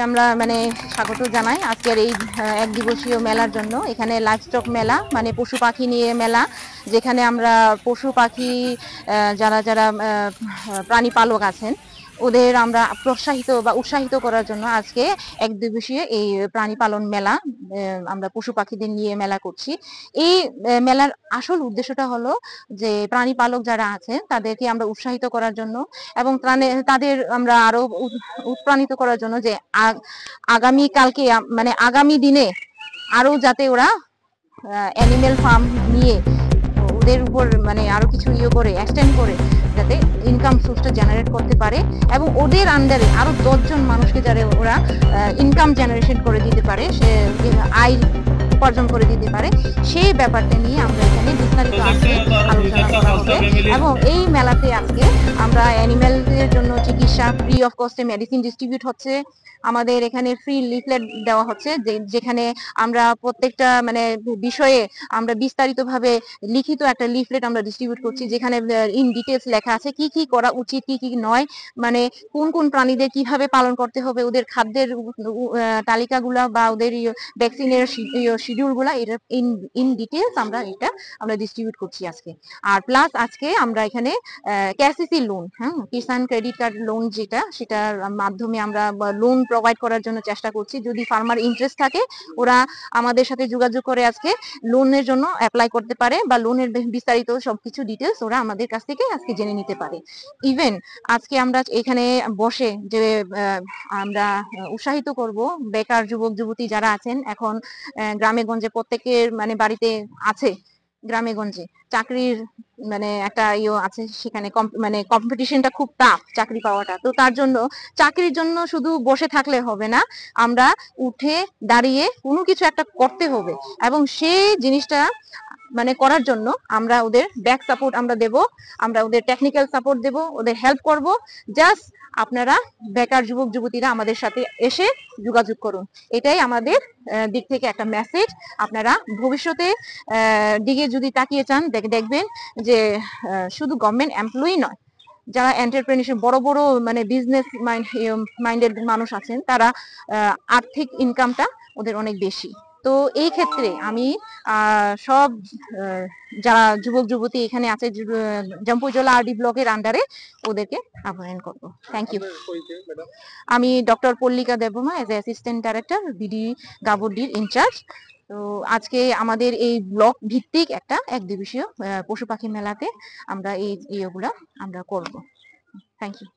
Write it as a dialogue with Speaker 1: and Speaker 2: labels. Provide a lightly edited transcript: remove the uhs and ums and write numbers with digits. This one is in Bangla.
Speaker 1: আমরা মানে স্বাগত জানাই আজকের এই এক দিবসীয় মেলার জন্য। এখানে লাইভস্টক মেলা মানে পশু পাখি নিয়ে মেলা, যেখানে আমরা পশু পাখি যারা যারা প্রাণী পালক আছেন ওদের আমরা প্রোৎসাহিত বা উৎসাহিত করার জন্য আজকে এক দিবসীয় এই প্রাণী পালন মেলা, আমরা পশু পাখিদের নিয়ে মেলা করছি। এই মেলার আসল উদ্দেশ্যটা হলো যে প্রাণী পালক যারা আছেন তাদেরকে আমরা উৎসাহিত করার জন্য এবং তাদের আমরা আরো উৎপ্রাণিত করার জন্য যে আগামী কালকে মানে আগামী দিনে আরো যাতে ওরা অ্যানিমেল ফার্ম নিয়ে ওদের উপর মানে আরো কিছু করে এক্সটেন্ড করে যাতে ইনকাম সোর্সটা জেনারেট করতে পারে এবং ওদের আন্ডারে আরো 10 জন মানুষকে যাতে ওরা ইনকাম জেনারেশন করে দিতে পারে, সে আয় উপার্জন করে দিতে পারে, সেই ব্যাপারটা নিয়ে আমরা এখানে বিস্তারিত আজকে আলোচনা করা হবে। এবং এই মেলাতে আজকে আমরা অ্যানিমেলদের জন্য চিকিৎসা ফ্রি অফ কস্টে মেডিসিন ডিস্ট্রিবিউট হচ্ছে। আমাদের এখানে ফ্রি লিফলেট দেওয়া হচ্ছে যেখানে আমরা প্রত্যেকটা মানে বিষয়ে আমরা বিস্তারিতভাবে লিখিত একটা লিফলেট আমরা ডিস্ট্রিবিউট করছি, যেখানে ইন ডিটেলস লেখা আছে কি কি করা উচিত কি কি নয়, মানে কোন কোন প্রাণীদের কিভাবে পালন করতে হবে, ওদের খাদ্যের তালিকাগুলা বা ওদের ভ্যাকসিনের শিডিউলগুলা, এটা ইন ডিটেলস আমরা ডিস্ট্রিবিউট করছি আজকে। আর প্লাস আজকে আমরা এখানে কেসিসি লোন, কিষান ক্রেডিট কার্ড লোন যেটা, সেটার মাধ্যমে আমরা লোন প্রোভাইড করার জন্য চেষ্টা করছি। যদি ফার্মার ইন্টারেস্ট থাকে ওরা আমাদের সাথে যোগাযোগ করে আজকে লোনের জন্য অ্যাপ্লাই করতে পারে বা লোনের বিস্তারিত সবকিছু ডিটেলস ওরা আমাদের কাছ থেকে আজকে জেনে নিতে পারে। ইভেন আজকে আমরা এখানে বসে যে আমরা উৎসাহিত করব বেকার যুবক যুবতী যারা আছেন, এখন গ্রামে গঞ্জে প্রত্যেকের মানে বাড়িতে আছে, গ্রামে গঞ্জে চাকরির মানে একটা আছে, সেখানে মানে কম্পিটিশনটা খুব টাফ চাকরি পাওয়াটা। তো তার জন্য চাকরির জন্য শুধু বসে থাকলে হবে না, আমরা উঠে দাঁড়িয়ে কোনো কিছু একটা করতে হবে এবং সেই জিনিসটা মানে করার জন্য আমরা ওদের ব্যাক সাপোর্ট আমরা দেব, আমরা ওদের টেকনিক্যাল সাপোর্ট দেব, ওদের হেল্প করব। জাস্ট আপনারা বেকার যুবক যুবতীরা আমাদের সাথে এসে যোগাযোগ করুন, এটাই আমাদের দিক থেকে একটা মেসেজ। আপনারা ভবিষ্যতে দিকে যদি তাকিয়ে চান দেখবেন যে শুধু গভর্নমেন্ট এমপ্লয়ি নয়, যারা এন্টারপ্রেনিউরশিপ বড় বড় মানে বিজনেস মাইন্ডেড মানুষ আছেন, তারা আর্থিক ইনকামটা ওদের অনেক বেশি। তো এই ক্ষেত্রে আমি সব যারা যুবক যুবতী এখানে আছে জম্পুজলা আরডি ব্লকের আন্ডারে ওদেরকে আহ্বান করব। Thank you. আমি doctor Pallika Debbarma as assistant director BD গাবুডির ইনচার্জ। তো আজকে আমাদের এই ব্লক ভিত্তিক একটা এক দিবসীয় পশু পাখি মেলাতে আমরা এই ইয়েগুলা আমরা করব। Thank you.